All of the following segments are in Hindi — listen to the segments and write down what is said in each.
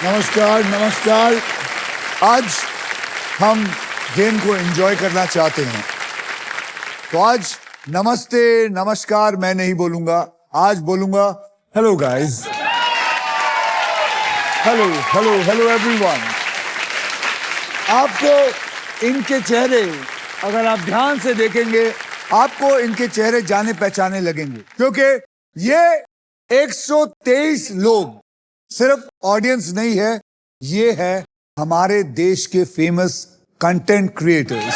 नमस्कार नमस्कार। आज हम गेम को एंजॉय करना चाहते हैं, तो आज नमस्ते नमस्कार मैं नहीं बोलूंगा, आज बोलूंगा hello guys, hello hello hello everyone. आपको इनके चेहरे अगर आप ध्यान से देखेंगे, आपको इनके चेहरे जाने पहचाने लगेंगे, क्योंकि ये 123 लोग सिर्फ ऑडियंस नहीं है, ये है हमारे देश के फेमस कंटेंट क्रिएटर्स,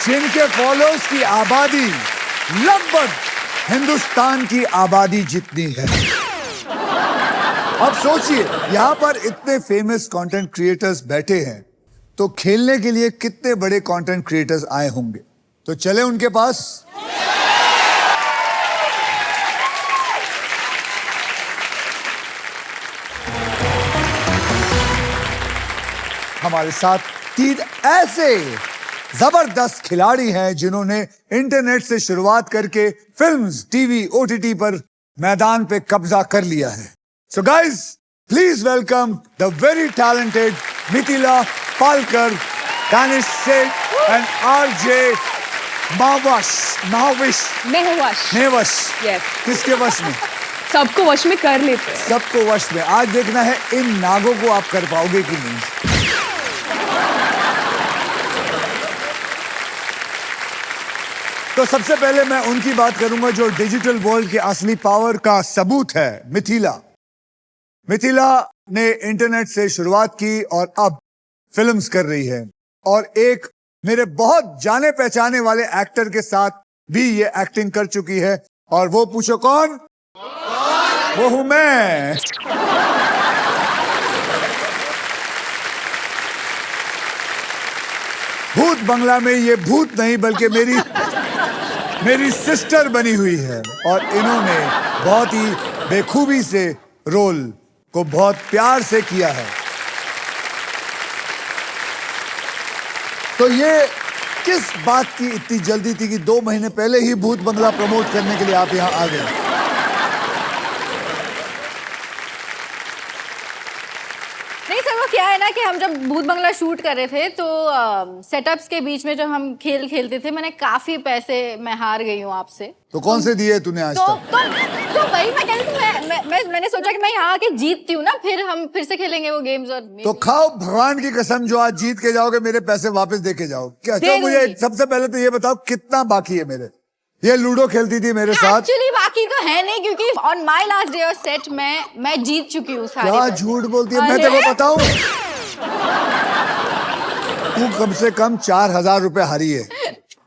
जिनके फॉलोअर्स की आबादी लगभग हिंदुस्तान की आबादी जितनी है। अब सोचिए, यहां पर इतने फेमस कंटेंट क्रिएटर्स बैठे हैं, तो खेलने के लिए कितने बड़े कंटेंट क्रिएटर्स आए होंगे। तो चले उनके पास। हमारे साथ 3 ऐसे जबरदस्त खिलाड़ी हैं जिन्होंने इंटरनेट से शुरुआत करके फिल्म्स, टीवी, ओटीटी पर मैदान पे कब्जा कर लिया है। So guys, please welcome the very talented Mithila Palkar, Danish Sheikh and RJ Mahvish. Yes. किसके वश में? सबको वश में कर लेते हैं। सबको वश में। आज देखना है इन नागों को आप कर पाओगे कि नहीं। तो सबसे पहले मैं उनकी बात करूंगा जो डिजिटल वर्ल्ड के असली पावर का सबूत है, मिथिला। मिथिला ने इंटरनेट से शुरुआत की और अब फिल्म्स कर रही है, और एक मेरे बहुत जाने पहचाने वाले एक्टर के साथ भी ये एक्टिंग कर चुकी है, और वो पूछो कौन? वो हूं मैं। भूत बंगला में ये भूत नहीं बल्कि मेरी सिस्टर बनी हुई है, और इन्होंने बहुत ही बेखूबी से रोल को बहुत प्यार से किया है। तो ये किस बात की इतनी जल्दी थी कि 2 महीने पहले ही भूत बंगला प्रमोट करने के लिए आप यहां आ गए? नहीं सर, वो क्या है ना कि हम जब भूत बंगला शूट कर रहे थे तो सेटअप्स के बीच में जब हम खेल खेलते थे, मैंने काफी पैसे मैं हार गई हूँ आपसे। तो कौन से दिए तूने आज तक? तो वही मैं कह रही थी, मैंने सोचा कि मैं यहाँ आके जीतती हूँ ना, फिर हम फिर से खेलेंगे वो गेम्स। और तो खाओ भगवान की कसम, जो आज जीत के जाओगे मेरे पैसे वापस दे के जाओ। क्या अच्छा, मुझे सबसे पहले तो ये बताओ कितना बाकी है मेरे? ये लूडो खेलती थी मेरे साथ। एक्चुअली बाकी तो है नहीं, क्योंकि on my last day of set मैं जीत चुकी हूँ सारे। क्या झूठ बोलती है? मैं तेरे को बताऊं, तू कम से कम 4000 रुपए हारी है,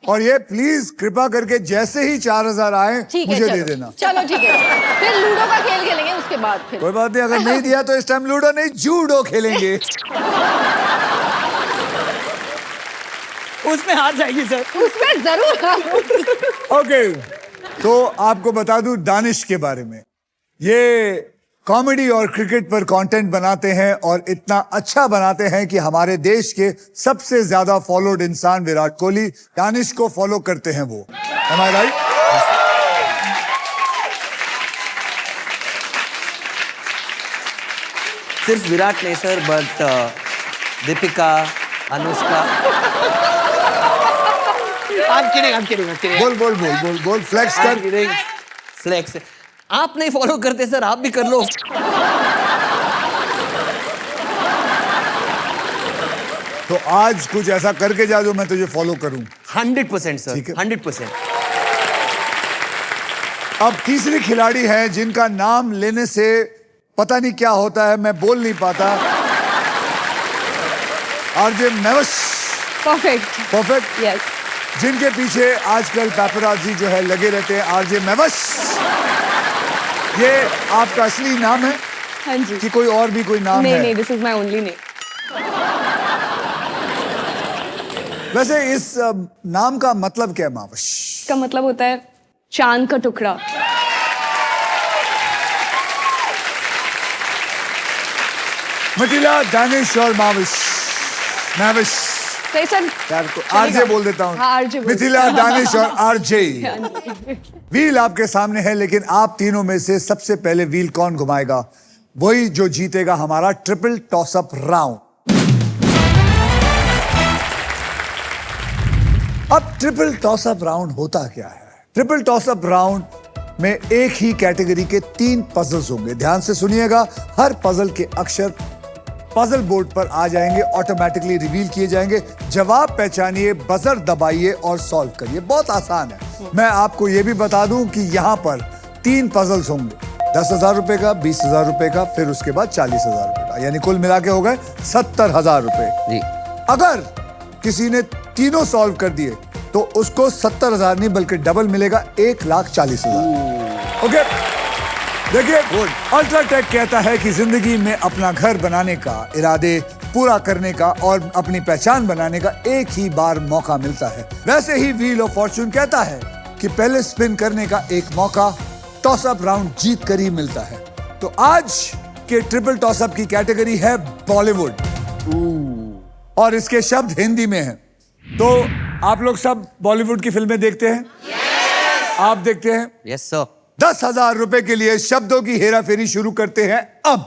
और ये प्लीज कृपा करके जैसे ही 4000 आए मुझे दे देना। चलो ठीक है, फिर लूडो का खेल खेलेंगे उसके बाद। फिर कोई बात नहीं, अगर नहीं दिया तो इस टाइम लूडो नहीं जूडो खेलेंगे। उसमें हार जाएगी सर। उसमें जरूर। ओके, तो आपको बता दूं दानिश के बारे में। ये कॉमेडी और क्रिकेट पर कंटेंट बनाते हैं, और इतना अच्छा बनाते हैं कि हमारे देश के सबसे ज्यादा फॉलोड इंसान विराट कोहली दानिश को फॉलो करते हैं वो। Am I right? सिर्फ विराट नहीं sir, but Deepika, Anushka. I'm kidding. बोल फ्लेक्स कर। फ्लेक्स। आप नहीं फॉलो करते सर, आप भी कर लो। तो आज कुछ ऐसा करके जा जो मैं तुझे फॉलो करूं। 100% सर, ठीक है। 100%। अब तीसरी खिलाड़ी है जिनका नाम लेने से पता नहीं क्या होता है, मैं बोल नहीं पाता। आरजे महविश। परफेक्ट। यस। जिनके पीछे आजकल पैपराजी जो है लगे रहते हैं, आरजे महविश। ये आपका असली नाम है? हाँ जी। कि कोई और भी कोई नाम है? नहीं, this is my only name. वैसे इस नाम का मतलब क्या है महविश? इसका मतलब होता है चांद का टुकड़ा। मिथिला, दानिश और महविश सही सर। यार को आरजे बोल देता हूँ। हाँ, RJ बोल मिथिला, दानिश और आरजे। व्हील आपके सामने है, लेकिन आप तीनों में से सबसे पहले व्हील कौन घुमाएगा, वही जो जीतेगा हमारा ट्रिपल टॉसअप राउंड। अब ट्रिपल टॉसअप राउंड होता क्या है? ट्रिपल टॉसअप राउंड में एक ही कैटेगरी के 3 पजल्स होंगे। ध्यान से सुनिएगा, हर पजल के अक्षर पजल बोर्ड पर आ जाएंगे, ऑटोमेटिकली रिवील किए जाएंगे। जवाब पहचानिए, बजर दबाइए और सॉल्व करिए। बहुत आसान है। मैं आपको यह भी बता दूं कि यहां पर 3 पजल्स होंगे, 10,000 रुपए का, 20,000 रुपए का, फिर उसके बाद 40,000 रुपए का, यानी कुल मिला के हो गए 70,000 रुपए। जी। अगर किसी ने तीनों सॉल्व कर दिए तो उसको 70,000 नहीं बल्कि डबल मिलेगा, 1,40,000। ओके, देखिए, अल्ट्राटेक कहता है कि जिंदगी में अपना घर बनाने का, इरादे पूरा करने का और अपनी पहचान बनाने का एक ही बार मौका मिलता है। वैसे ही व्हील ऑफ फॉर्चून कहता है कि पहले स्पिन करने का एक मौका टॉसअप राउंड जीत कर ही मिलता है। तो आज के ट्रिपल टॉसअप की कैटेगरी है बॉलीवुड, और इसके शब्द हिंदी में हैं। तो आप लोग सब बॉलीवुड की फिल्में देखते हैं? आप देखते हैं? Yes sir. 10,000 रुपए के लिए शब्दों की हेराफेरी शुरू करते हैं अब।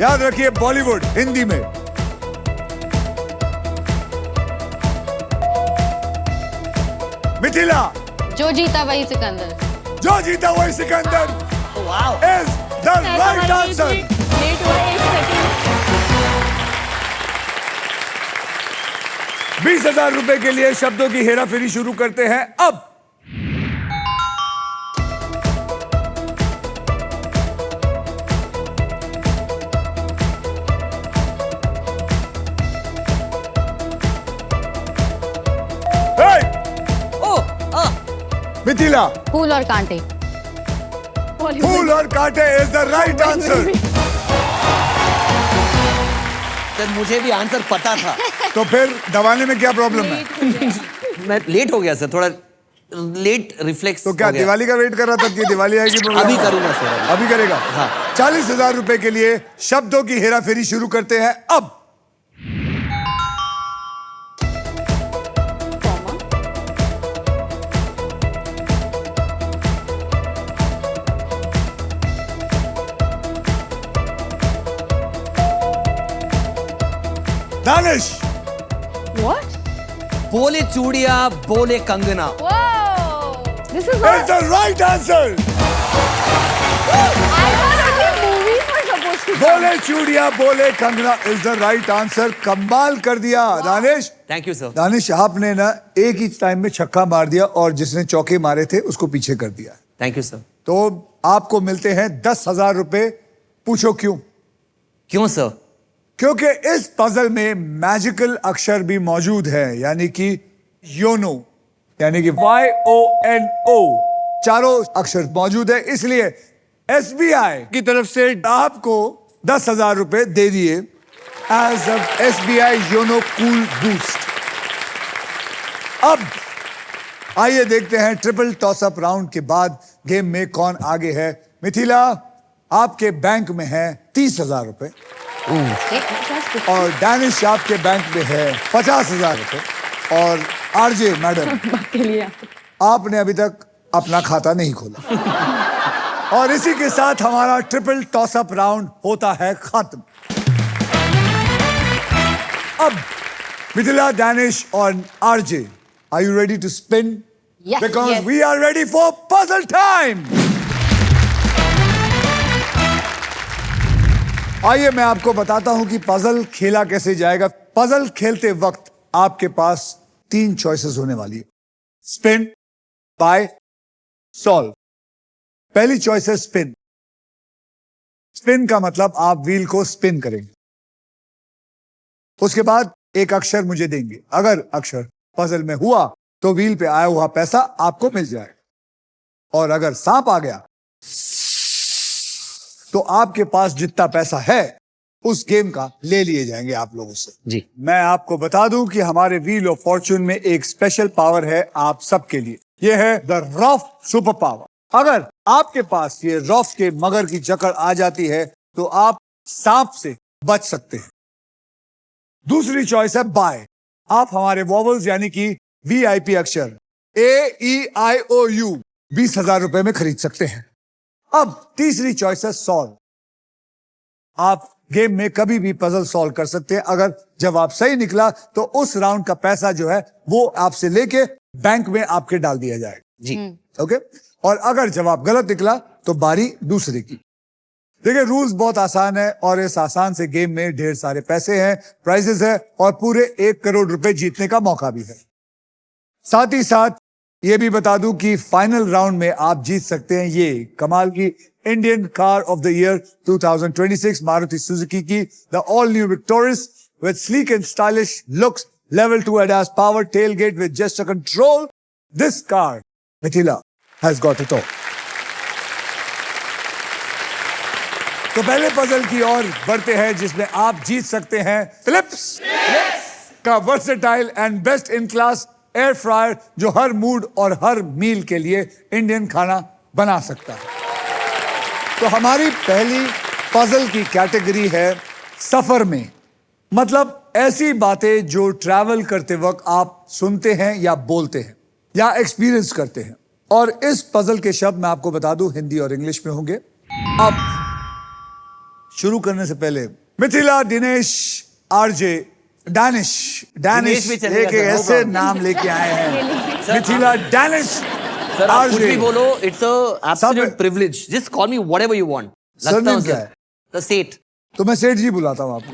याद रखिए, बॉलीवुड हिंदी में। मिथिला, जो जीता वही सिकंदर। जो जीता वही Sikandar is the right answer. Late हुआ 1 सेकंड। 20,000 रुपए के लिए शब्दों की हेराफेरी शुरू करते हैं अब। मिथिला, फूल और कांटे। फूल और कांटे is the right answer. Sir मुझे भी आंसर पता था। तो फिर दबाने में क्या प्रॉब्लम है? मैं लेट हो गया सर, थोड़ा लेट रिफ्लेक्स। तो क्या दिवाली का वेट कर रहा था कि दिवाली आएगी? अभी करूंगा सर। अभी करेगा? हाँ। 40,000 रुपए के लिए शब्दों की हेराफेरी शुरू करते हैं अब। दानिश, What? बोले चूड़िया बोले Kangana. This is is not. The right answer. I thought only movies were supposed to. बोले चूड़िया बोले Kangana is the right answer. कमाल कर दिया Danish. Thank you sir. Danish, आपने ना एक ही टाइम में छक्का मार दिया और जिसने चौके मारे थे उसको पीछे कर दिया। Thank you sir. तो आपको मिलते हैं 10,000 रुपए। पूछो क्यों? क्यों सर? क्योंकि इस पजल में मैजिकल अक्षर भी मौजूद है, यानी कि योनो, यानी कि YONO, चारों अक्षर मौजूद है। इसलिए SBI की तरफ से आपको 10,000 रुपए दे दिए as a SBI YONO cool boost. अब आइए देखते हैं ट्रिपल टॉसअप राउंड के बाद गेम में कौन आगे है। मिथिला, आपके बैंक में है 30,000 रुपए और दानिश आपके बैंक में है 50,000 रुपए। और आरजे मैडम, के लिए आपने अभी तक अपना खाता नहीं खोला। और इसी के साथ हमारा ट्रिपल टॉसअप राउंड होता है खत्म। अब मिथिला, दानिश और RJ, are you ready to spin? Yes, because yes. We are ready for puzzle time. आइए मैं आपको बताता हूं कि पजल खेला कैसे जाएगा। पजल खेलते वक्त आपके पास 3 चॉइसेस होने वाली है, स्पिन, बाय, सॉल्व। पहली चॉइस है स्पिन। स्पिन का मतलब आप व्हील को स्पिन करेंगे, उसके बाद एक अक्षर मुझे देंगे। अगर अक्षर पजल में हुआ तो व्हील पे आया हुआ पैसा आपको मिल जाएगा, और अगर सांप आ गया तो आपके पास जितना पैसा है उस गेम का ले लिए जाएंगे आप लोगों से। जी। मैं आपको बता दूं कि हमारे व्हील ऑफ फॉर्चून में एक स्पेशल पावर है आप सबके लिए। यह है द रॉफ सुपर पावर। अगर आपके पास ये रॉफ के मगर की जकड़ आ जाती है तो आप सांप से बच सकते हैं। दूसरी चॉइस है बाय। आप हमारे वॉवल्स यानी कि वीआईपी अक्षर AEIOU 20,000 रुपए में खरीद सकते हैं। अब तीसरी चॉइस है सॉल्व। आप गेम में कभी भी पजल सॉल्व कर सकते हैं। अगर जवाब सही निकला तो उस राउंड का पैसा जो है वो आपसे लेके बैंक में आपके डाल दिया जाएगा। जी। ओके। और अगर जवाब गलत निकला तो बारी दूसरे की। देखिए रूल्स बहुत आसान है और इस आसान से गेम में ढेर सारे पैसे हैं, प्राइजेस है और पूरे 1 करोड़ रुपए जीतने का मौका भी है। साथ ही साथ ये भी बता दूं कि फाइनल राउंड में आप जीत सकते हैं ये कमाल की Indian car of the year 2026 Maruti Suzuki की the all new Victoris with sleek and stylish looks, level 2 ADAS power tailgate with gesture control. This car, Mithila, has got it all. तो पहले पजल की ओर बढ़ते हैं जिसमें आप जीत सकते हैं फिलिप्स का versatile and best in class air fryer जो हर मूड और हर मील के लिए इंडियन खाना बना सकता है। तो हमारी पहली पजल की कैटेगरी है सफर में, मतलब ऐसी बातें जो ट्रैवल करते वक्त आप सुनते हैं या बोलते हैं या एक्सपीरियंस करते हैं। और इस पजल के शब्द मैं आपको बता दूं हिंदी और इंग्लिश में होंगे। अब शुरू करने से पहले मिथिला, दिनेश, आरजे, डैनिश दिनेश भी चलेगा एक सर, no ऐसे problem. नाम लेके आए हैं मिथिला, डैनिश, सर आप कुछ आरजे। भी बोलो, इट्स अ एब्सोल्यूट सब- privilege, just call me whatever you want. Surname क्या है? द सेठ। तो मैं सेठ जी बुलाता हूं आपको।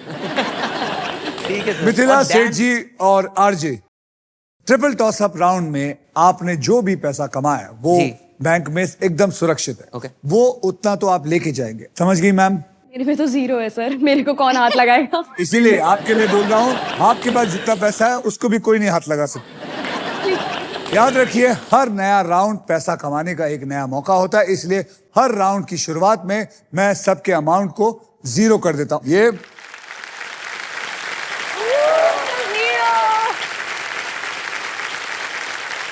ठीक है सर। मिथिला, और सेठ Dan- जी और RJ, triple toss up round में आपने जो भी पैसा कमाया वो जी। बैंक में एकदम सुरक्षित है। Okay. वो उतना तो आप लेके जाएंगे, समझ गई मैम? मेरे में तो 0 है सर, मेरे को कौन हाथ लगाएगा? इसीलिए आपके लिए बोल रहा हूं, आपके पास जितना पैसा है उसको भी कोई नहीं हाथ लगा सकता। याद रखिए हर नया राउंड पैसा कमाने का एक नया मौका होता है, इसलिए हर राउंड की शुरुआत में मैं सबके अमाउंट को 0 कर देता हूं। ये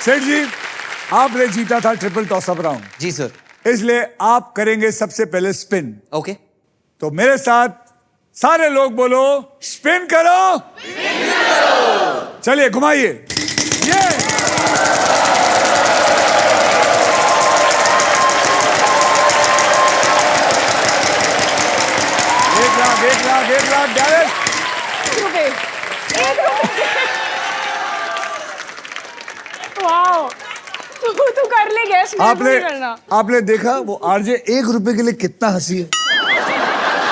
सेठ जी आपने जीता था ट्रिपल टॉस अप राउंड, जी सर। इसलिए आप करेंगे सबसे पहले स्पिन। ओके। तो मेरे साथ सारे लोग बोलो स्पिन करो। चलिए घुमाइए। ये 1 लाख डायरेक्ट। रुपए, 1 रुपए। वाओ, तू कर ले गैस, मेरे को आपने नहीं करना। आपने देखा वो आरजे 1 रुपए के लिए कितना हंसी है।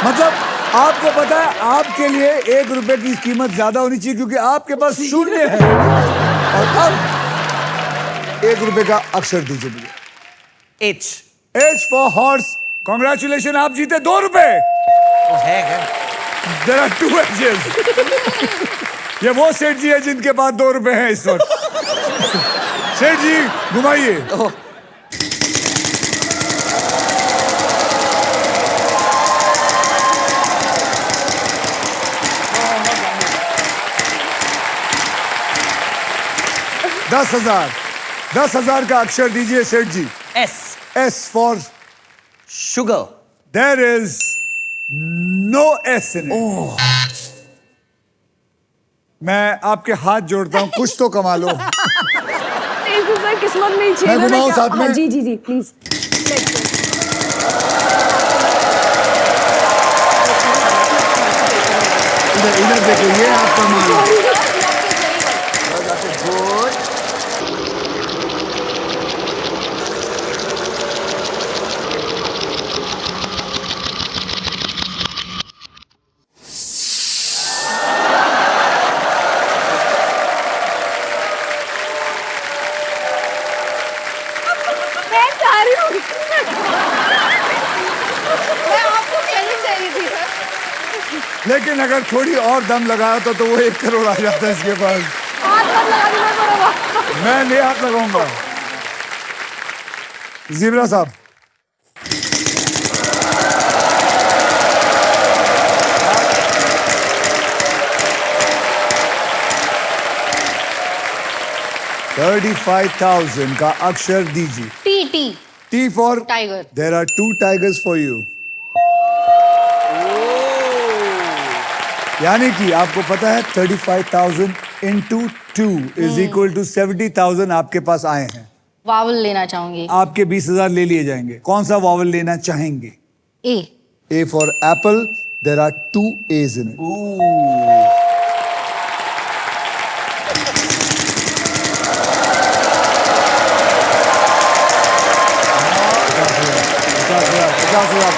मतलब आपको पता है आपके लिए 1 रुपए की कीमत ज्यादा होनी चाहिए क्योंकि आपके पास 0 है। और अब 1 रुपए का अक्षर दीजिए मुझे। H. H for horse. Congratulation, आप जीते 2 रुपए। है क्या? There are 2 H's. ये वो सेठ जी है जिनके पास 2 रुपए हैं इस वक्त। सेठ जी घुमाइए। ओह, 10,000। 10,000 का अक्षर दीजिए Seth ji. S. S for sugar. There is no S in it. मैं आपके हाथ जोड़ता हूं, कुछ तो कमा लो। प्लीज सर, किस्मत में ही छेद है मैं ना घुमाऊं क्या? साथ में? हाँ, जी जी जी प्लीज। इधर देखिए, ये आपका माल है। गुड। मैं चाह रही हूँ। मैं आपको पहले चाहिए थी सर। लेकिन अगर थोड़ी और दम लगाया तो वो 1 करोड़ आ जाता है इसके पास। हाथ मत लगा देना पड़ेगा। मैं नहीं हाथ लगाऊंगा। जीब्रा साहब, $35,000 का अक्षर दीजिए। T T for Tiger. There are 2 tigers for you. यानी कि आपको पता है 35,000 into 2 is equal to 70,000 आपके पास आए हैं। वावल लेना चाहूंगी। आपके 20,000 ले लिए जाएंगे। कौन सा वावल लेना चाहेंगे? ए। A for apple. There are 2 A's in it.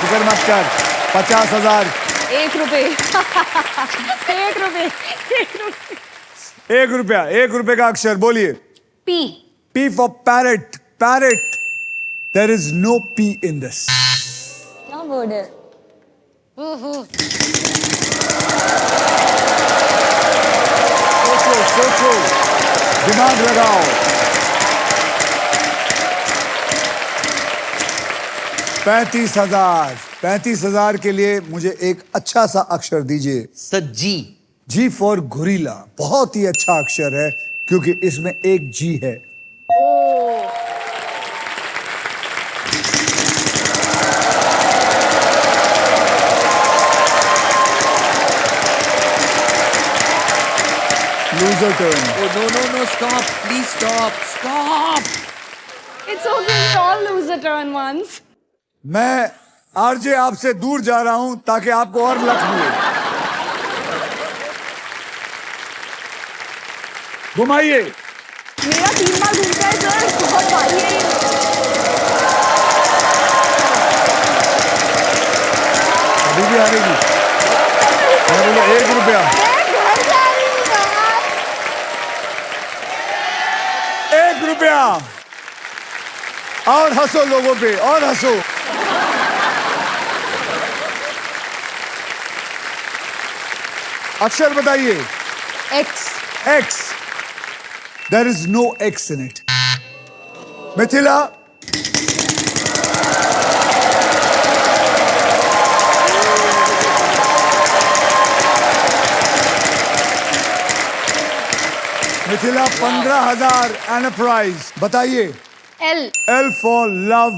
फिक्र मत कर। 50,000। 1 रुपए 1 रुपए 1 रुपए 1 रुपया। 1 रुपए का अक्षर बोलिए। P. P for parrot. Parrot. There is no P in this. क्या वर्ड है? सोचो, दिमाग लगाओ। 35,000 के लिए मुझे एक अच्छा सा अक्षर दीजिए। Sir ji. G for gorilla. बहुत ही अच्छा अक्षर है क्योंकि इसमें एक जी है। Loser turn. Oh no, stop, please stop. It's okay, we all lose a turn once. मैं आरजे आपसे दूर जा रहा हूं ताकि आपको और लक मिले। घुमाइए। मेरा 3 बार घूमता है सर, बहुत भारी है ये। अभी भी हारेगी। मैं बोला 1 रुपया। मैं घर जा रही हूँ यार। 1 रुपया। और हंसो लोगों पे, और हंसो। अक्षर बताइए। X. X. There is no X in it. Mithila. Mithila 15,000 and a prize. बताइए। L. L for love.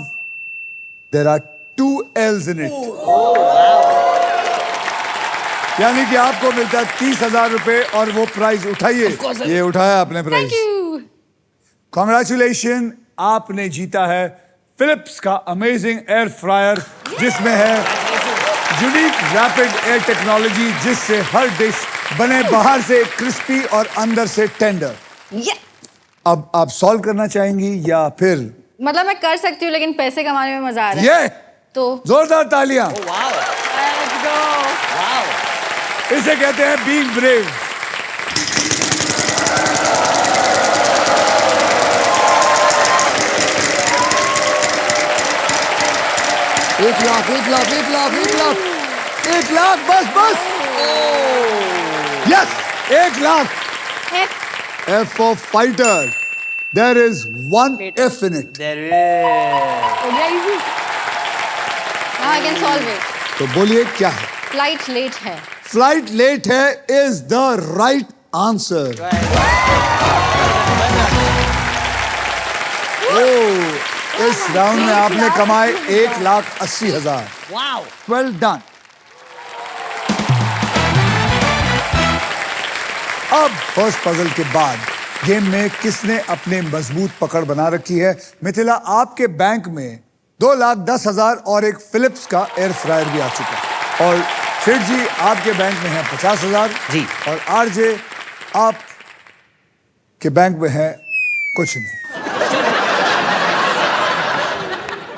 There are 2 L's in it. यानी कि आपको मिलता है 30,000 रुपए और वो प्राइज उठाइए। ये उठाया आपने प्राइज। Thank you. कॉन्ग्रेचुलेशन, आपने जीता है फिलिप्स का अमेजिंग एयर फ्रायर जिसमें है यूनिक रैपिड एयर टेक्नोलॉजी जिससे हर डिश बने बाहर से क्रिस्पी और अंदर से टेंडर। अब आप सॉल्व करना चाहेंगी या फिर? मतलब मैं कर सकती हूँ लेकिन पैसे कमाने में मजा आ रहा है। ये तो जोरदार तालियां। Let's go. इसे कहते हैं बीइंग ब्रेव। एक लाख बस। Yes, 1 lakh. F for fighter. There is 1 F in it. There is. हो गया easy. I can solve it. तो बोलिए क्या है? फ्लाइट लेट है। फ्लाइट लेट है इज द राइट आंसर। इस राउंड में आपने कमाए 1,80,000। Wow. Well done. अब फर्स्ट पजल के बाद गेम में किसने अपने मजबूत पकड़ बना रखी है? मिथिला, आपके बैंक में 2,10,000 और एक फिलिप्स का एयर फ्रायर भी आ चुका है। और सेठ जी आपके बैंक में है 50,000 जी। और आरजे आप के बैंक में है कुछ नहीं।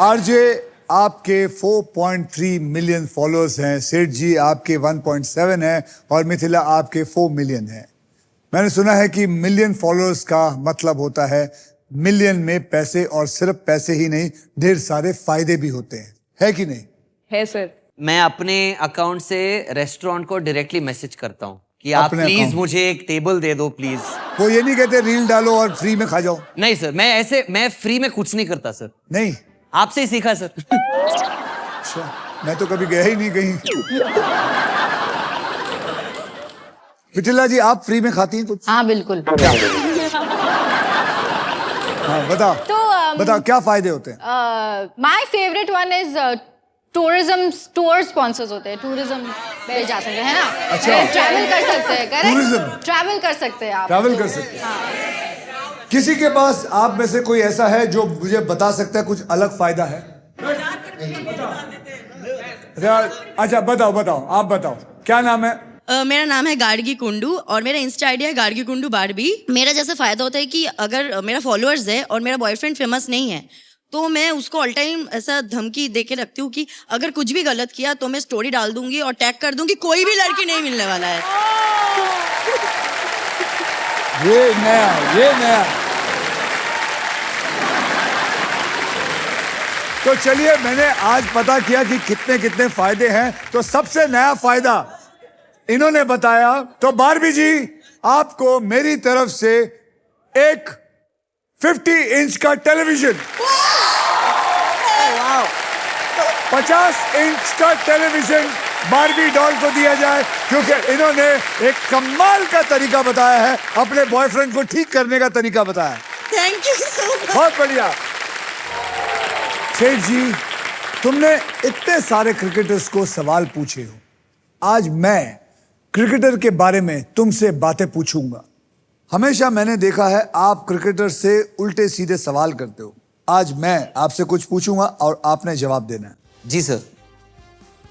आरजे आपके 4.3 मिलियन फॉलोअर्स हैं, सेठ जी आपके 1.7 हैं और मिथिला आपके 4 मिलियन हैं। मैंने सुना है कि मिलियन फॉलोअर्स का मतलब होता है मिलियन में पैसे, और सिर्फ पैसे ही नहीं, ढेर सारे फायदे भी होते हैं, है कि नहीं? है सर। मैं अपने अकाउंट से रेस्टोरेंट को डायरेक्टली मैसेज करता हूँ कि आप अपने प्लीज account? मुझे एक टेबल दे दो प्लीज। वो ये नहीं कहते रील डालो और फ्री में खा जाओ? नहीं सर, मैं फ्री में कुछ नहीं करता सर, नहीं। आपसे ही सीखा सर। अच्छा, मैं तो कभी गया ही नहीं कहीं। मिथिला जी, आप फ्री में खाती हैं कुछ? हाँ बिल्कुल। क्या? हाँ बताओ। तो बताओ क्या फायदे होते हैं? My favourite one is tourism tour sponsors होते हैं, टूरिज्म पे जा सकते हैं ना, अच्छा। ट्रैवल कर सकते हैं, Tourism। करेक्ट, ट्रैवल कर सकते हैं आप, ट्रैवल कर सकते हैं। किसी के पास आप में से कोई ऐसा है जो मुझे बता सकता है कुछ अलग फायदा है? अच्छा बताओ बताओ, आप बताओ क्या नाम है? मेरा नाम है गार्गी कुंडू और मेरा इंस्टा आईडी है गार्गी कुंडू बारबी। मेरा जैसे फायदा होता है कि अगर मेरा फॉलोअर्स है और मेरा बॉयफ्रेंड फेमस नहीं है तो मैं उसको ऑल टाइम ऐसा धमकी दे के रखती हूँ कि अगर कुछ भी गलत किया तो मैं स्टोरी डाल दूंगी और टैग कर दूंगी, कोई भी लड़की नहीं मिलने वाला है। ये नया। तो चलिए, मैंने आज पता किया कि कितने कितने फायदे हैं। तो सबसे नया फायदा इन्होंने बताया। तो बारबी जी, आपको मेरी तरफ से एक 50 इंच का टेलीविजन, 50 इंच का टेलीविजन बारबी डॉल को दिया जाए, क्योंकि इन्होंने एक कमाल का तरीका बताया है, अपने बॉयफ्रेंड को ठीक करने का तरीका बताया। Thank you so much. बहुत बढ़िया। सेठ जी, तुमने इतने सारे क्रिकेटर्स को सवाल पूछे हो, आज मैं क्रिकेटर के बारे में तुमसे बातें पूछूंगा। हमेशा मैंने देखा है आप क्रिकेटर से उल्टे सीधे सवाल करते हो। आज मैं आपसे कुछ पूछूंगा और आपने जवाब देना है। जी सर।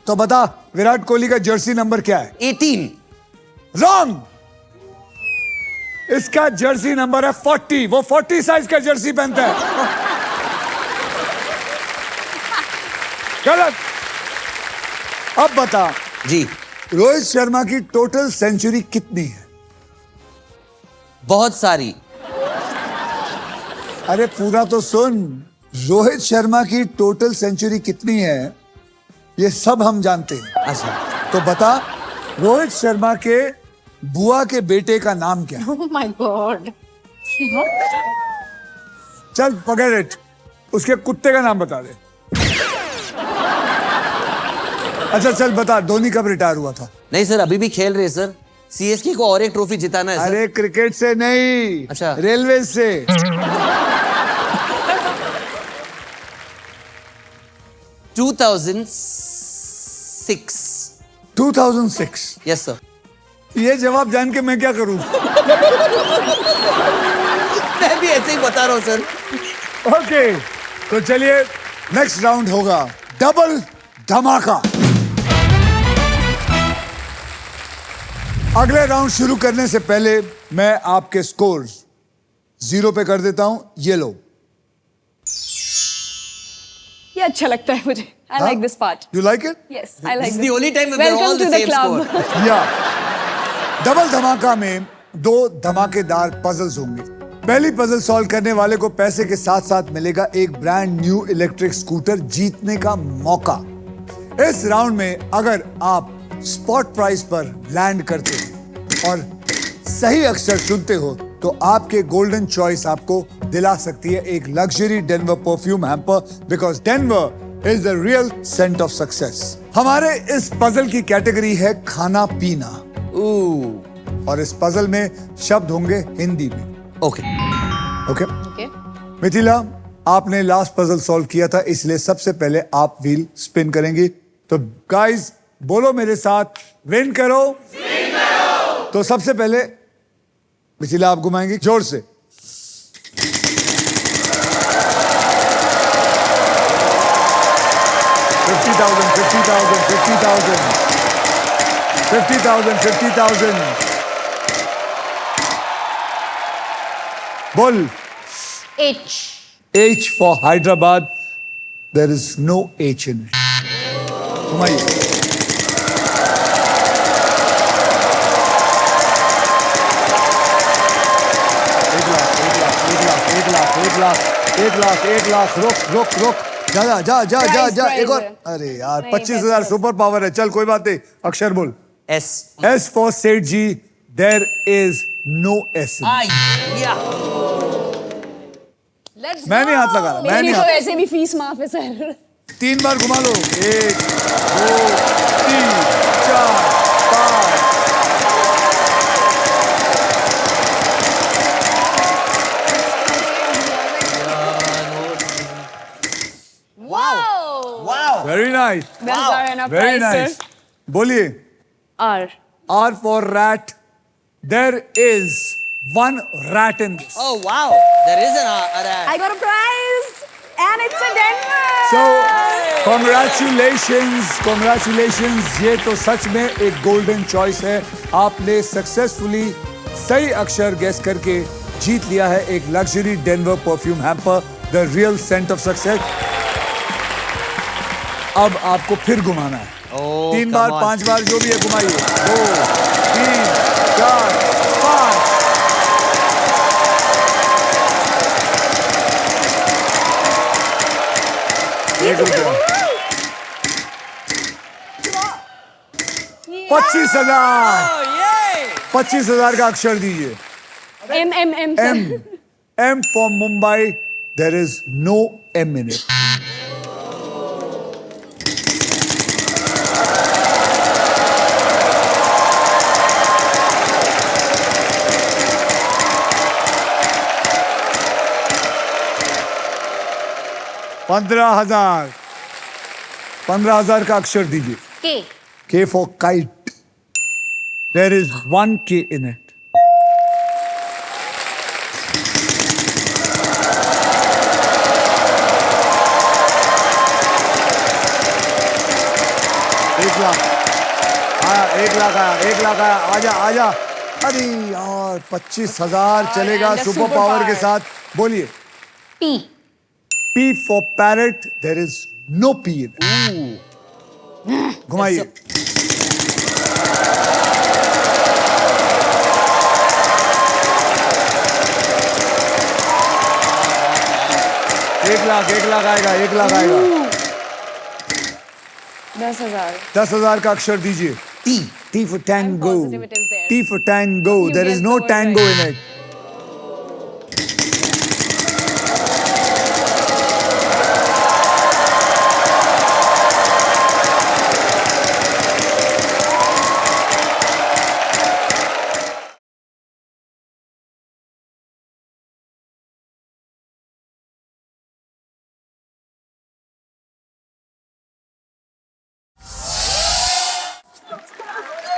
तो बता, विराट कोहली का जर्सी नंबर क्या है? 18। रॉन्ग। इसका जर्सी नंबर है 40। वो 40 साइज का जर्सी पहनता है। गलत। अब बता जी। रोहित शर्मा की टोटल सेंचुरी कितनी है? बहुत सारी। अरे पूरा तो सुन। रोहित शर्मा की टोटल सेंचुरी कितनी है ये सब हम जानते हैं। अच्छा। तो बता, रोहित शर्मा के बुआ के बेटे का नाम क्या है? Oh my God. चल फॉरगेट इट, उसके कुत्ते का नाम बता दे। अच्छा चल बता, धोनी कब रिटायर हुआ था? नहीं सर, अभी भी खेल रहे सर। सीएसके को और एक ट्रॉफी जिताना है सर। अरे क्रिकेट से नहीं, अच्छा। रेलवे से। 2006। 2006। Yes sir. ये जवाब जान के मैं क्या करूं? मैं भी ऐसे ही बता रहा हूं सर। ओके, तो चलिए नेक्स्ट राउंड होगा डबल धमाका। अगले राउंड शुरू करने से पहले मैं आपके स्कोर्स 0 पे कर देता हूं। ये लो। ये अच्छा लगता है मुझे। I like this part. You like it? Yes, I like This is this. the only time we're all Welcome the to the same club. score. या डबल धमाका में 2 धमाकेदार पजल्स होंगे। पहली पजल सॉल्व करने वाले को पैसे के साथ साथ मिलेगा एक ब्रांड न्यू इलेक्ट्रिक स्कूटर जीतने का मौका। इस राउंड में अगर आप स्पॉट प्राइस पर लैंड करते हो और सही अक्षर चुनते हो तो आपके गोल्डन चॉइस आपको दिला सकती है एक luxury Denver perfume hamper, because Denver is the real scent of success. हमारे इस पजल की कैटेगरी है खाना पीना, और इस पजल में शब्द होंगे हिंदी में। ओके। ओके ओके, मिथिला, आपने लास्ट पजल सॉल्व किया था, इसलिए सबसे पहले आप व्हील स्पिन करेंगी। तो गाइस बोलो मेरे साथ, विन करो। तो सबसे पहले मिथिला आप घुमाएंगी, जोर से। $50,000 बोल। H। H for Hyderabad. There is no H in it. घुमाइए। एक लाख। रुक। जा। एक और। अरे यार, 25,000 सुपर पावर है। चल कोई बात नहीं, अक्षर बोल। एस। S for सेठ जी, there is no S in it. मैं नहीं हाथ लगा रहा, मैं मेरी नहीं तो हाथ। ऐसे भी फीस माफ है सर। 3 बार घुमा लो। 1 2 3 4 5। Wow. Very nice. Vienna very prize, nice. sir. बोलिए. R. R for rat. There is one rat in this. Oh wow, there is an rat. I got a prize, and it's a Denver. So, congratulations. ये तो सच में एक गोल्डन चॉइस है. आपने सक्सेसफुली सही अक्षर गेस करके जीत लिया है एक luxury Denver perfume hamper, the real scent of success. अब आपको फिर घुमाना है. Oh, 3 come bar on. 5 बार जो भी है घुमाइए. 2 3 4 5. एक रुपया. 25,000. Oh yay! 25,000 का अक्षर दीजिए. M, sir. M for Mumbai. There is no M in it. $15,000 का अक्षर दीजिए. K. K for kite. There is one K in it. एक लाख आया. 1 लाख आया. आजा. अरे यार 25,000 चलेगा and the super super power के power. साथ. बोलिए. P. P for parrot. There is no P in it. घुमाइए. एक लाख आएगा. 10,000. 10,000 का अक्षर दीजिए. T. T for tango. I'm positive it is there. T for tango. You There is guessed no the word tango right. in it.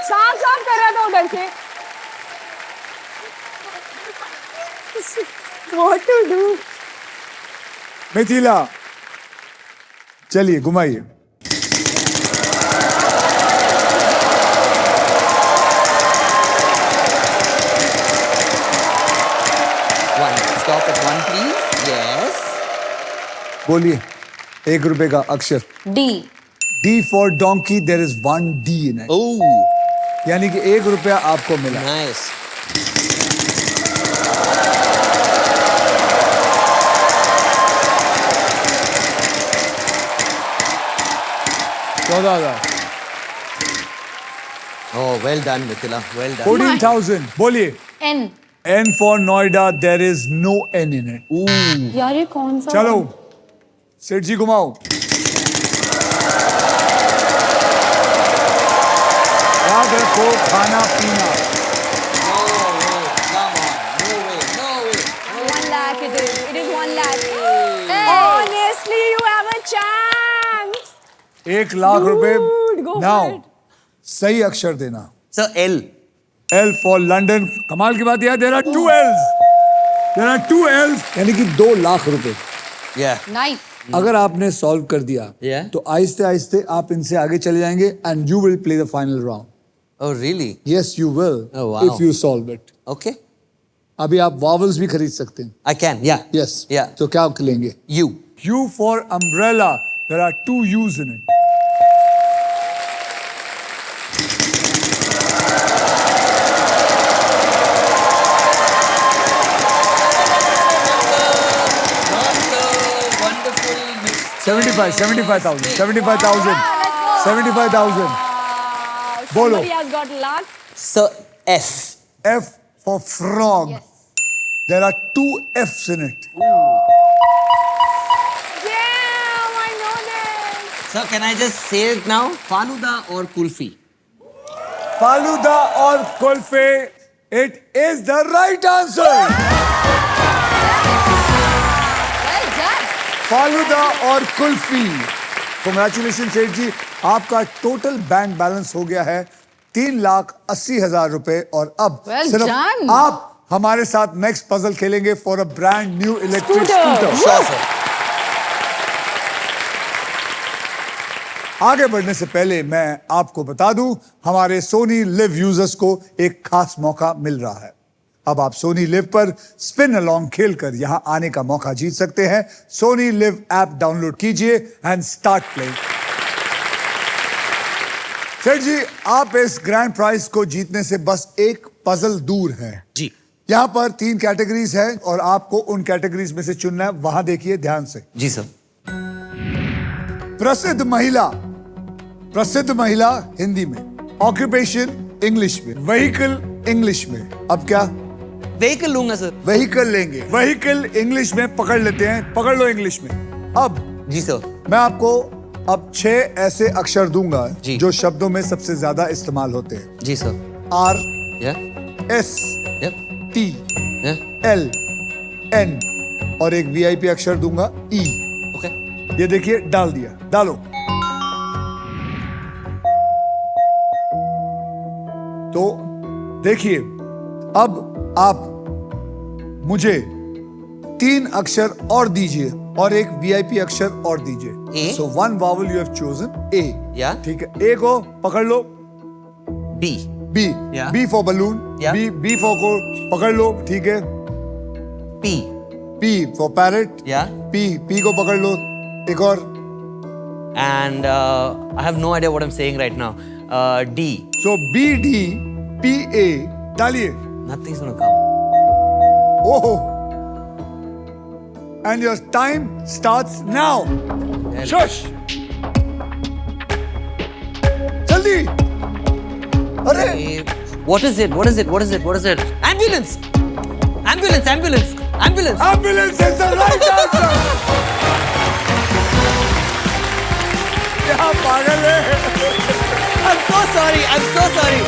साफ कर रहा था उधर से. What to do? मिथिला चलिए घुमाइए. One. Stop at 1, please. Yes. बोलिए. 1 रुपए का अक्षर. D. D for donkey. There is one D in it. Oh, यानी कि 1 रुपया आपको मिला. nice. Oh, well done, Mithila. Well done. 14,000. बोलिए. N. N for Noida. There is no N in it. यार ये कौन सा? चलो सेठ जी घुमाओ. याद रखो खाना पीना. Come on. No way. 1 lakh it is. It is 1 lakh. Honestly, you have a chance. 1 lakh रुपए. Dude, go for now it. सही अक्षर देना. So L. L for London. कमाल की बात यह है, there are 2 L's. There are 2 L's. यानी कि 2 लाख रुपए. Yeah. Nice. अगर आपने सॉल्व कर दिया Yeah. तो आहिस्ते आहिस्ते आप इनसे आगे चले जाएंगे and you will play the final round. Oh, really? Yes you will Oh, wow. If you solve it. Okay. अभी आप वॉवल्स भी खरीद सकते हैं. I can. Yeah. Yes. Yeah. तो क्या लेंगे? U. U for umbrella. There are 2 U's in it. Wonderful. 75,000. 75,000. बोलो. Somebody has got luck. So F. F for frog. Yes. There are 2 F's in it. Damn, I know this. So can I just say it now? Faluda or kulfi? Faluda or kulfi. It is the right answer. Well done. Falooda और कुल्फी. Congratulations सेठ जी. आपका टोटल बैंक बैलेंस हो गया है 3,80,000 रुपए और अब Well सिर्फ done. आप हमारे साथ नेक्स्ट पजल खेलेंगे for a brand new electric scooter. Sure, sir. आगे बढ़ने से पहले मैं आपको बता दूं, हमारे सोनी लिव यूजर्स को एक खास मौका मिल रहा है। अब आप सोनी लिव पर स्पिन अलोंग खेलकर यहां आने का मौका जीत सकते हैं। सोनी लिव ऐप डाउनलोड कीजिए एंड स्टार्ट प्लेइंग। सेठ जी, आप इस ग्रैंड प्राइज को जीतने से बस एक पजल दूर हैं। जी यहां पर 3 कैटेगरीज हैं और आपको उन कैटेगरीज में से चुनना है। वहां देखिए ध्यान से। जी सर। प्रसिद्ध महिला हिंदी में, ऑक्यूपेशन इंग्लिश में, व्हीकल इंग्लिश में। अब क्या व्हीकल लूंगा सर। व्हीकल लेंगे? व्हीकल इंग्लिश में पकड़ लेते हैं, पकड़ लो इंग्लिश में। अब जी सर। मैं आपको अब 6 ऐसे अक्षर दूंगा जी। जो शब्दों में सबसे ज्यादा इस्तेमाल होते हैं। जी सर। R या S या T या L N और एक VIP अक्षर दूंगा E। ओके। ये देखिए, डाल दिया, डालो। तो देखिए, अब आप मुझे 3 अक्षर और दीजिए और एक VIP अक्षर और दीजिए। A? So one vowel you have chosen, A। या ठीक है, A को पकड़ लो। B B, Yeah. B for balloon। Yeah. B for को पकड़ लो, ठीक है। P P for parrot। या P को पकड़ लो। एक और। And I have no idea what I am saying right now. D So B D P A डालिए। Nothing is gonna come. Oh, and your time starts now. Shush. जल्दी। अरे What is it? What is it? What is it? What is it? Ambulance! Ambulance! Ambulance! Ambulance! Ambulance is the right answer. क्या पागल है? I'm so sorry. I'm so sorry.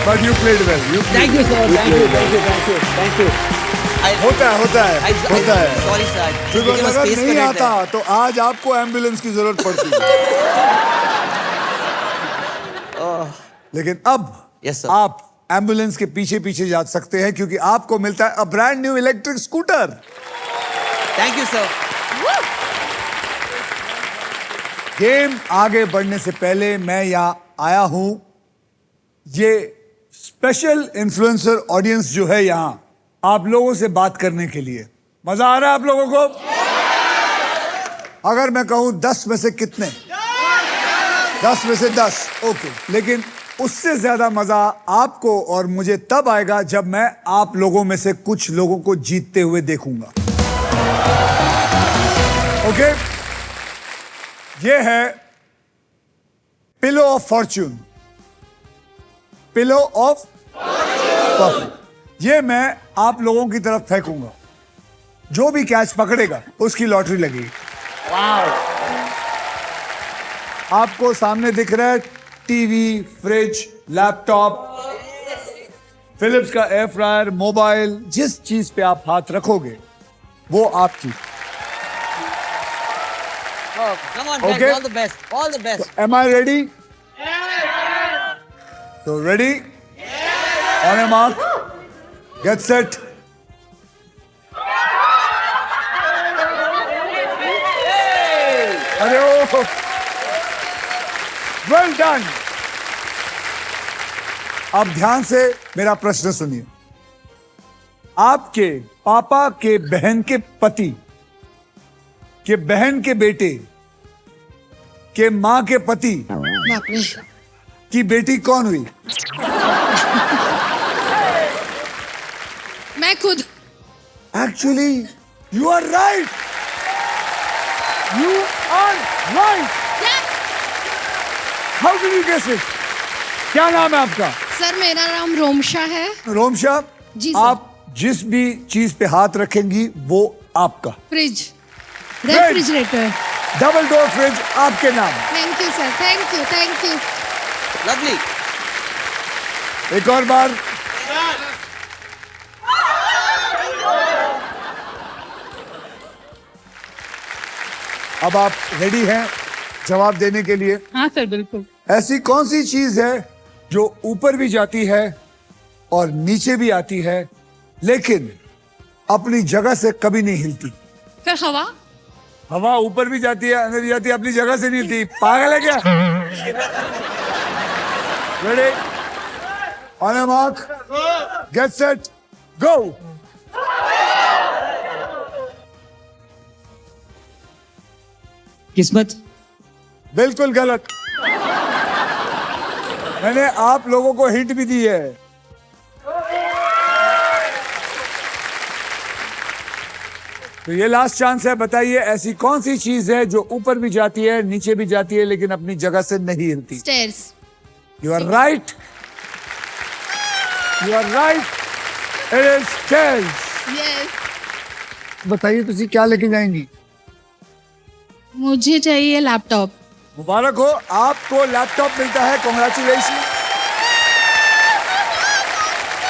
But you played well. You played Thank you, sir. well. Thank you. played Thank you. Thank you. Thank you. होता है, होता है, होता है। Sorry, sir. फिर अगर नहीं आता तो आज आपको एम्बुलेंस की जरूरत पड़ती है। लेकिन अब Yes, sir. आप एम्बुलेंस के पीछे पीछे जा सकते हैं क्योंकि आपको मिलता है a brand new electric scooter. Thank you, sir. Game आगे बढ़ने से पहले मैं यहाँ आया हूं, ये स्पेशल इन्फ्लुएंसर ऑडियंस जो है यहाँ, आप लोगों से बात करने के लिए। मजा आ रहा है आप लोगों को? अगर मैं कहूं 10 में से कितने? 10 में से 10। ओके, लेकिन उससे ज्यादा मजा आपको और मुझे तब आएगा जब मैं आप लोगों में से कुछ लोगों को जीतते हुए देखूंगा। ओके, ये है pillow of Fortune. Pillow of Fortune. ये मैं आप लोगों की तरफ फेंकूंगा, जो भी कैच पकड़ेगा उसकी लॉटरी लगेगी। आपको सामने दिख रहा है टीवी, फ्रिज, लैपटॉप, फिलिप्स का एयर फ्रायर, मोबाइल। जिस चीज पे आप हाथ रखोगे वो आपकी। Oh, come on, guys. Okay. All the best. All the best. Am I ready? So ready? On your mark. Get set. अरे ओ, well done. अब ध्यान से मेरा प्रश्न सुनिए। आपके पापा के बहन के पति के बहन के बेटे के मां के पति की बेटी कौन हुई? मैं खुद। Actually, you are right. You are right. How did you guess it? क्या नाम है आपका? सर मेरा नाम रोमशा है। रोमशा। जी सर। आप जिस भी चीज पे हाथ रखेंगी वो आपका। Fridge, refrigerator. Double door fridge आपके नाम। Thank you sir, thank you, thank you. Lovely. एक और बार। अब आप रेडी हैं? जवाब देने के लिए। हाँ सर बिल्कुल। ऐसी कौन सी चीज है जो ऊपर भी जाती है और नीचे भी आती है लेकिन अपनी जगह से कभी नहीं हिलती? सर हवा। हवा ऊपर भी जाती है अंदर भी जाती है, अपनी जगह से नहीं हिलती। पागल है क्या? Ready, on your mark, get set, go. किस्मत। बिल्कुल गलत। मैंने आप लोगों को हिंट भी दी है। तो ये लास्ट चांस है, बताइए ऐसी कौन सी चीज है जो ऊपर भी जाती है नीचे भी जाती है लेकिन अपनी जगह से नहीं हिलती? Stairs. You are right, you are right, it is stairs. Yes. बताइए तुसी क्या लेके जाएंगी? मुझे चाहिए लैपटॉप। मुबारक हो, आपको लैपटॉप मिलता है। Congratulation,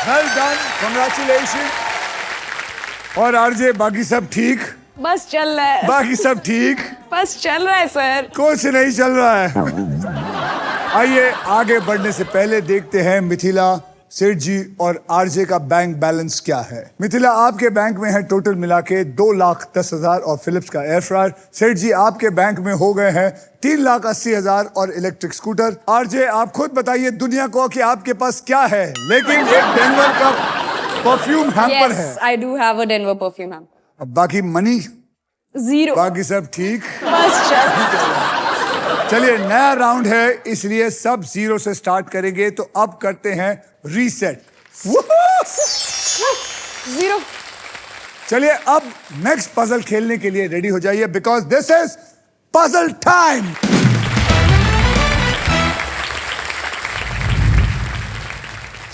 well done, congratulation. और आरजे बाकी सब ठीक? बस चल रहा है, बाकी सब ठीक? बस चल रहा है सर। कुछ नहीं चल रहा है। आइए आगे बढ़ने से पहले देखते हैं मिथिला, सेठ जी और आरजे का बैंक बैलेंस क्या है। मिथिला, आपके बैंक में है टोटल मिला के 2,10,000 और फिलिप्स का एयर फ्रायर। सेठ जी, आपके बैंक में हो गए हैं 3,80,000 और इलेक्ट्रिक स्कूटर। आरजे, आप खुद बताइए दुनिया को कि आपके पास क्या है, लेकिन एक डेनवर का परफ्यूम हैम्पर है। Yes, I do have a Denver perfume hamper. अब बाकी मनी, Zero. बाकी सब ठीक? बस चल। चलिए, नया राउंड है इसलिए सब जीरो से स्टार्ट करेंगे। तो अब करते हैं रीसेट। Zero. चलिए अब नेक्स्ट पजल खेलने के लिए रेडी हो जाइए, because this is puzzle time.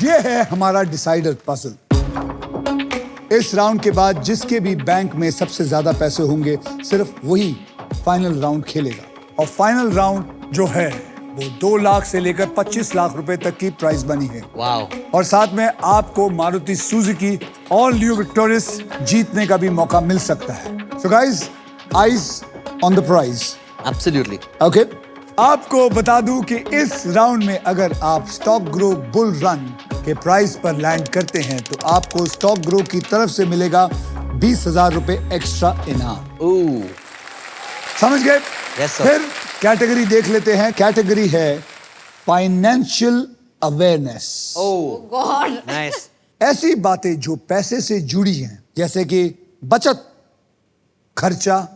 ये है हमारा डिसाइडर पजल। इस राउंड के बाद जिसके भी बैंक में सबसे ज्यादा पैसे होंगे सिर्फ वही फाइनल राउंड खेलेगा। और फाइनल राउंड जो है वो 2 लाख से लेकर 25 लाख रुपए तक की प्राइस बनी है। वाओ। और साथ में आपको Maruti Suzuki all new Victoris जीतने का भी मौका मिल सकता है। So guys, eyes on the prize. Absolutely. Okay, आपको बता दूं कि इस राउंड में अगर आप स्टॉक ग्रो बुल रन के प्राइस पर लैंड करते हैं तो आपको स्टॉक ग्रो की तरफ से मिलेगा 20,000 रुपए एक्स्ट्रा इनाम। ओह, समझ गए? Yes, sir. फिर कैटेगरी देख लेते हैं। कैटेगरी है फाइनेंशियल अवेयरनेस। ओह गॉड। नाइस। ऐसी बातें जो पैसे से जुड़ी हैं, जैसे कि बचत, खर्चा,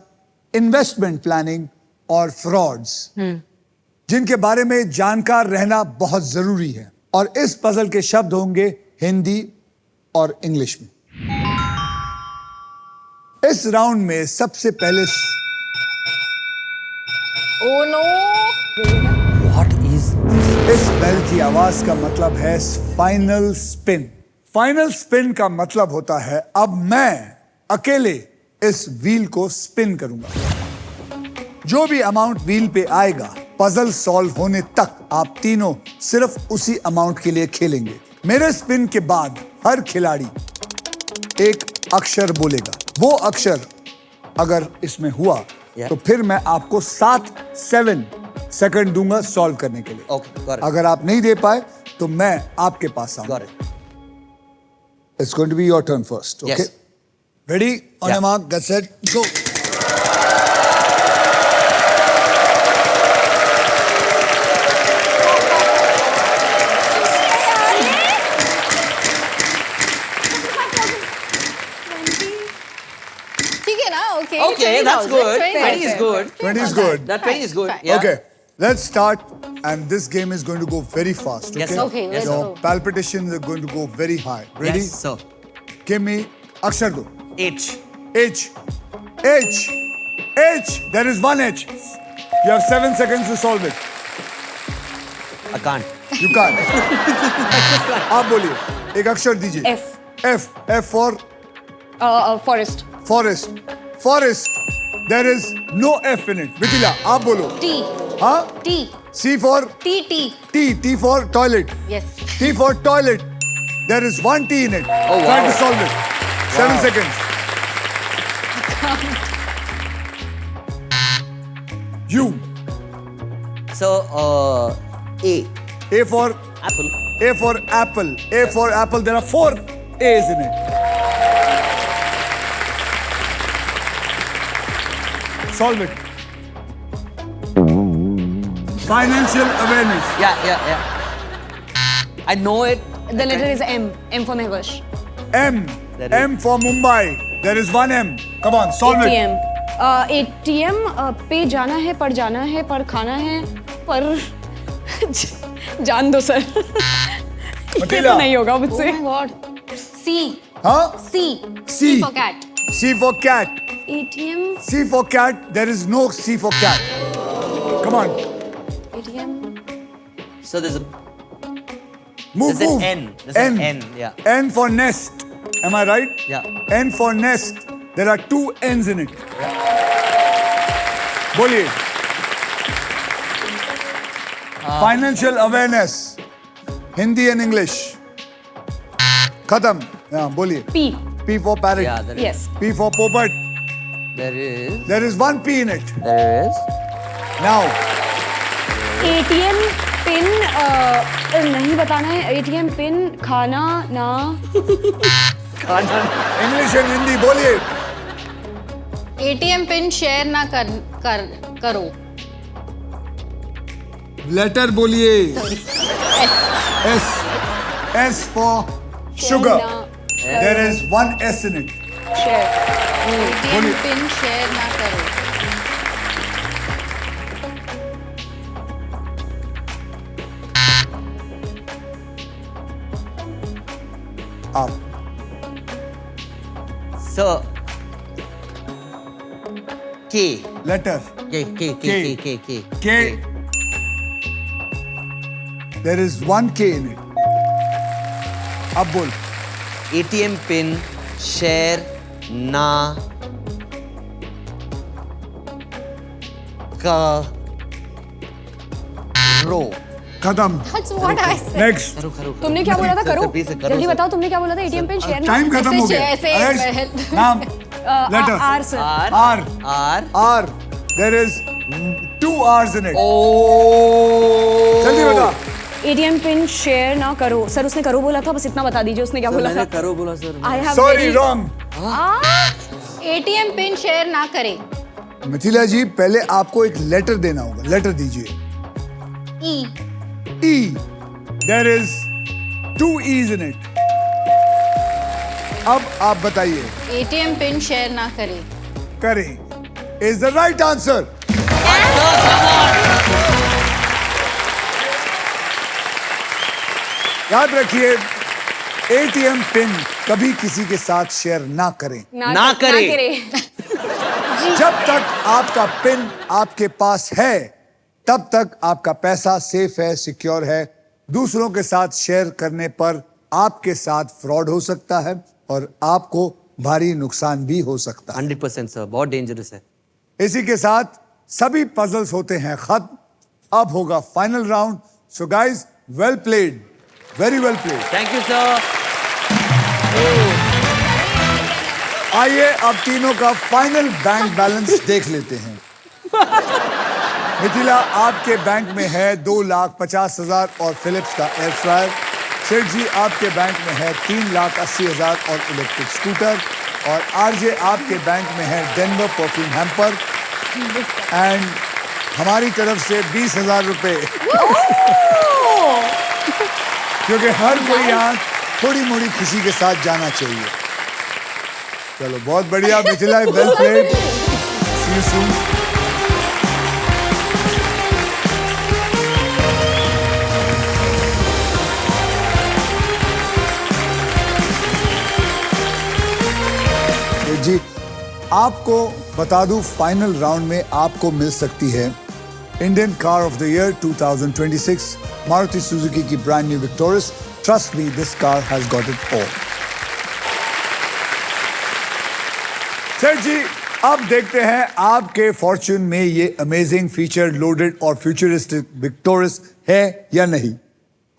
इन्वेस्टमेंट प्लानिंग और फ्रॉड्स, जिनके बारे में जानकार रहना बहुत जरूरी है। और इस पजल के शब्द होंगे हिंदी और इंग्लिश में। इस राउंड में सबसे पहले Oh no. What is this? इस बेल की आवाज का मतलब है फाइनल स्पिन। फाइनल स्पिन का मतलब होता है अब मैं अकेले इस व्हील को स्पिन करूंगा। जो भी अमाउंट व्हील पे आएगा, पजल सॉल्व होने तक आप तीनों सिर्फ उसी अमाउंट के लिए खेलेंगे। मेरे स्पिन के बाद हर खिलाड़ी एक अक्षर बोलेगा। वो अक्षर अगर इसमें हुआ तो फिर मैं आपको 7 सेकंड दूंगा सॉल्व करने के लिए। Okay, got it. अगर आप नहीं दे पाए तो मैं आपके पास आऊंगा। Got it. It's going to be your turn first. Okay. Yes. Ready? On Yeah. your mark, get set, go. ठीक है ना? Okay. Okay, that's 20,000, good. 20,000. 20 is good. 20 is good. That 20 is good. Fine. Yeah. Okay. Let's start, and this game is going to go very fast. Okay. Yes, sir. Okay, Yes, let's Your go. palpitations are going to go very high. Ready? Yes, sir. Give me अक्षर दो. H. H. H. H. There is one H. You have 7 seconds to solve it. I can't. You can't. आप बोलिए. एक अक्षर दीजिए. F. F. F for Forest. forest. Forest. There is no F in it. Mithila, आप बोलो. T. हाँ? T. C for T. T. T. T for toilet. Yes. T for toilet. There is one T in it. Oh, Try wow. to solve it. 7 seconds. U. So, A. A for Apple. A for apple. A for apple. There are 4 A's in it. Solve it. Financial awareness. Yeah. I know it. The letter is M. M for Mehwish. M. There is- M for Mumbai. There is 1 M. Come on, solve it. ATM. ATM पे जाना है, पर जाना है, पर खाना है, पर जान दो सर। ये मतीला। तो नहीं होगा मुझसे। Oh my God. C. Huh? C. C. for cat. C for cat. ATM. C for cat. There is no C for cat. Come on. ATM. So there's a Move, There's an move. N. There's an N, yeah. N for nest. Am I right? Yeah. N for nest. There are 2 N's in it. बोलिए. Financial awareness. Hindi and English. खत्म. हाँ, बोलिए. P. P for parrot. Yeah, there is. Yes. P for poppet. There is. There is 1 P in it. There is. Now, ATM pin नहीं बताना है। ATM पिन खाना ना। English and Hindi. बोलिए. ATM पिन शेयर ना करो. Letter बोलिए. S. S for sugar. There is 1 S in it. Share. ATM pin share ना करो. आप. So. K. Letter. K. K. There is 1 K in it. अब बोल. ATM pin share na karo. खत्म. That's what I said. Next. तुमने क्या बोला था? करो। प्लीज करो जल्दी बताओ तुमने क्या बोला था? ATM पिन शेयर ना। टाइम खत्म हो गया. ऐसे- अयश, ऐसे- नाम. Letter. R sir. R. R. R. R. There is 2 R's in it. Oh. जल्दी बता. ATM पिन शेयर ना करो। सर उसने करो बोला था, बस इतना बता दीजिए उसने क्या बोला था। मैंने करो बोला sir. I have Sorry, very- wrong. ATM pin share ना करे. मिथिला जी, पहले आपको एक लेटर देना होगा. लेटर दीजिए. E. E. There is 2 E's in it. अब आप बताइए. ATM पिन शेयर ना करे. करें. Is the right answer. याद रखिए, ATM पिन कभी किसी के साथ शेयर ना करें. ना करे. जब तक आपका पिन आपके पास है, तब तक आपका पैसा सेफ है, सिक्योर है. दूसरों के साथ शेयर करने पर आपके साथ फ्रॉड हो सकता है और आपको भारी नुकसान भी हो सकता है. 100% सर. बहुत डेंजरस है. इसी के साथ सभी पजल्स होते हैं खत्म. अब होगा final round. So guys, well played, very well played. Thank you sir. आइए अब तीनों का फाइनल बैंक बैलेंस देख लेते हैं. मिथिला, आपके बैंक में है 2,50,000 और फिलिप्स का एयर फ्रायर. सेठ जी, आपके बैंक में है 3,80,000 और इलेक्ट्रिक स्कूटर. और आरजे, आपके बैंक में है डेनवर परफ्यूम हैम्पर. एंड हमारी तरफ से 20,000 रुपए. क्योंकि हर कोई यहाँ थोड़ी मोड़ी खुशी के साथ जाना चाहिए. चलो, बहुत बढ़िया Mithila, well played. See you soon. जी, आपको बता दूं, फाइनल राउंड में आपको मिल सकती है Indian car of the year 2026 Maruti Suzuki की brand new Victoris. Trust me, this car has got it all. Sir जी, अब देखते हैं आपके फॉर्च्यून में ये अमेजिंग फीचर लोडेड और फ्यूचरिस्टिक विक्टोरियस है या नहीं.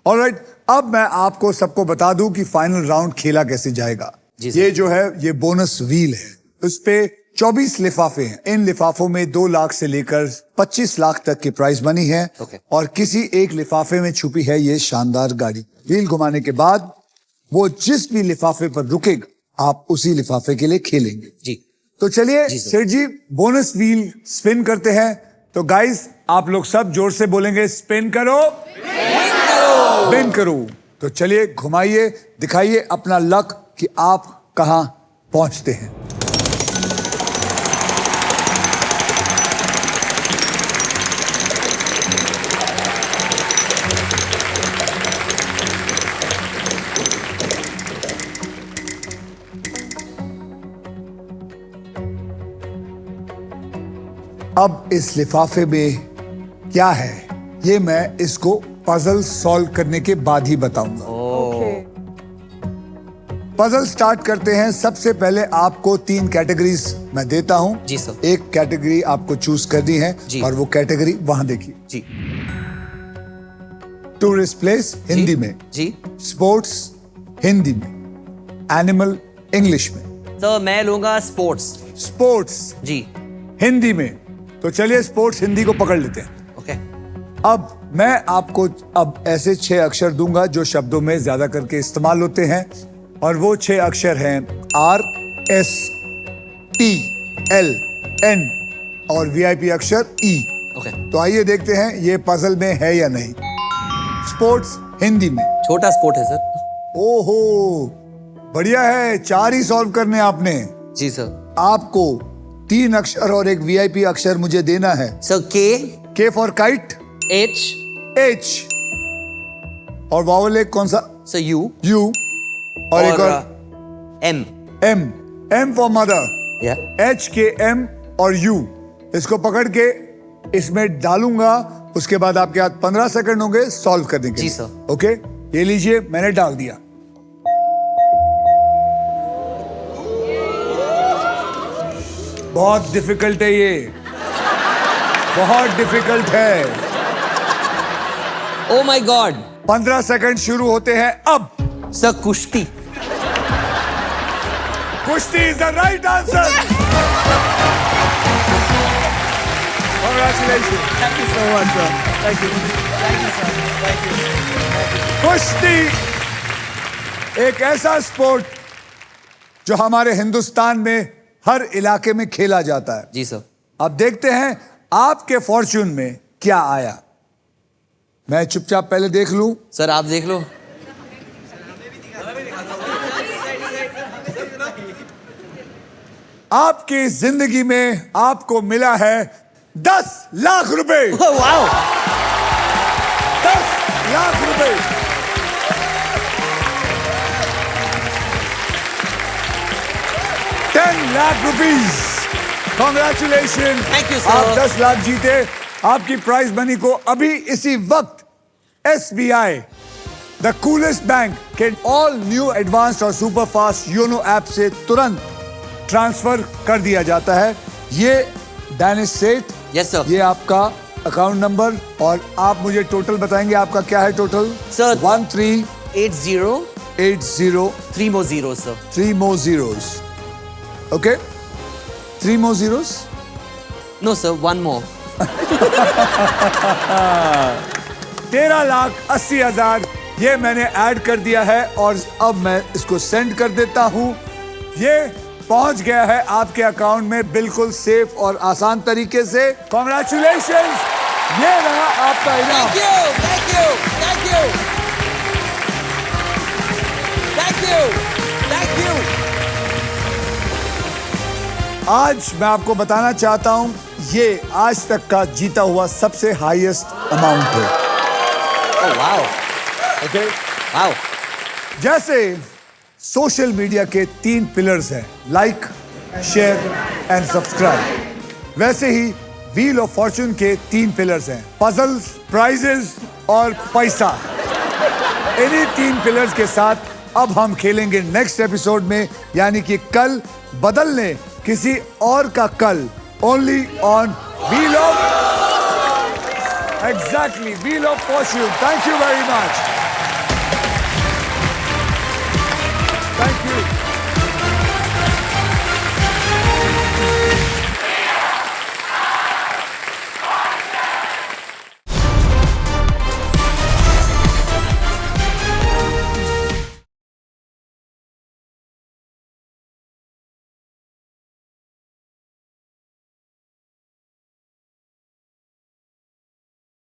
ऑलराइट, अब मैं आपको सबको बता दूं कि फाइनल राउंड खेला कैसे जाएगा. जी सर. ये जो है, ये बोनस व्हील है. उस पे 24 लिफाफे हैं। इन लिफाफों में 2 लाख से लेकर 25 लाख तक की प्राइस मनी है। Okay. और किसी एक लिफाफे में छुपी है ये शानदार गाड़ी। व्हील घुमाने के बाद वो जिस भी लिफाफे पर रुकेगा आप उसी लिफाफे के लिए खेलेंगे। जी। तो चलिए जी सर। सेठ जी बोनस व्हील स्पिन करते हैं। तो गाइस आप लोग सब जोर से बोलेंगे स्पिन करो, स्पिन करो। तो चलिए घुमाइए, दिखाइए अपना लक कि आप कहां पहुंचते हैं। अब इस लिफाफे में क्या है ये मैं इसको पजल सॉल्व करने के बाद ही बताऊंगा। पजल स्टार्ट करते हैं। सबसे पहले आपको 3 कैटेगरीज मैं देता हूं। जी सर। एक कैटेगरी आपको चूज करनी है जी। और वो कैटेगरी वहां देखिए। जी। टूरिस्ट प्लेस हिंदी में, जी। स्पोर्ट्स हिंदी में, एनिमल इंग्लिश में। तो मैं लूंगा स्पोर्ट्स। स्पोर्ट्स जी। हिंदी में। तो चलिए स्पोर्ट्स हिंदी को पकड़ लेते हैं। ओके। अब मैं आपको अब ऐसे 6 अक्षर दूंगा जो शब्दों में ज्यादा करके इस्तेमाल होते हैं और वो 6 अक्षर हैं R S T L N और VIP अक्षर E। ओके। तो आइए देखते हैं ये पजल में है या नहीं। स्पोर्ट्स हिंदी में। छोटा स्पोर्ट है सर। ओहो बढ़िया है, 4 ही सॉल्व करने आपने। जी सर। आपको 3 अक्षर और एक VIP अक्षर मुझे देना है। Sir K for kite, H H और वावल एक कौन सा? सर U U और एक और M। M फॉर मदर, या H K M और U। इसको पकड़ के इसमें डालूंगा, उसके बाद आपके हाथ 15 सेकंड होंगे सॉल्व करने के जी लिए। सर। ओके ये लीजिए मैंने डाल दिया। बहुत डिफिकल्ट है ये, बहुत डिफिकल्ट है। Oh my God. 15 सेकंड शुरू होते हैं अब। सर कुश्ती। कुश्ती is the right answer. Congratulations. Thank you so much sir. Thank you. Thank you sir. Thank you. कुश्ती एक ऐसा स्पोर्ट जो हमारे हिंदुस्तान में हर इलाके में खेला जाता है। जी सर। अब देखते हैं आपके फॉर्च्यून में क्या आया। मैं चुपचाप पहले देख लूं। सर आप देख लो। आपकी जिंदगी में आपको मिला है 10 लाख रुपए। वाओ। 10 लाख रुपए। $10 lakh rupees. Congratulation. Thank you, sir. आप 10 लाख जीते। आपकी प्राइज मनी को अभी इसी वक्त SBI द कूलेस्ट बैंक के ऑल न्यू एडवांस्ड और सुपर फास्ट योनो ऐप से तुरंत ट्रांसफर कर दिया जाता है। ये डैनिश सेठ, यस सर। ये आपका अकाउंट नंबर और आप मुझे टोटल बताएंगे आपका क्या है टोटल? सर 1380 80 3 more zeros सर। 3 more zeros. Okay? 3 more zeros? No sir 1 more। 13,80,000 ये मैंने ऐड कर दिया है और अब मैं इसको सेंड कर देता हूं। ये पहुंच गया है आपके अकाउंट में बिल्कुल सेफ और आसान तरीके से। कॉन्ग्रेचुलेशंस, ये रहा आपका इनाम। Thank you, thank you, thank you, thank you, thank you। आज मैं आपको बताना चाहता हूं ये आज तक का जीता हुआ सबसे हाईएस्ट अमाउंट है। Oh wow, okay wow। जैसे सोशल मीडिया के 3 पिलर्स हैं, लाइक, शेयर एंड सब्सक्राइब, वैसे ही व्हील ऑफ फॉर्च्यून के 3 पिलर्स हैं, पजल्स, प्राइजेस और पैसा। इन्हीं 3 पिलर्स के साथ अब हम खेलेंगे नेक्स्ट एपिसोड में, यानी कि कल बदलने किसी और का कल, only on wheel of, exactly, wheel of Fortune. Thank you very much.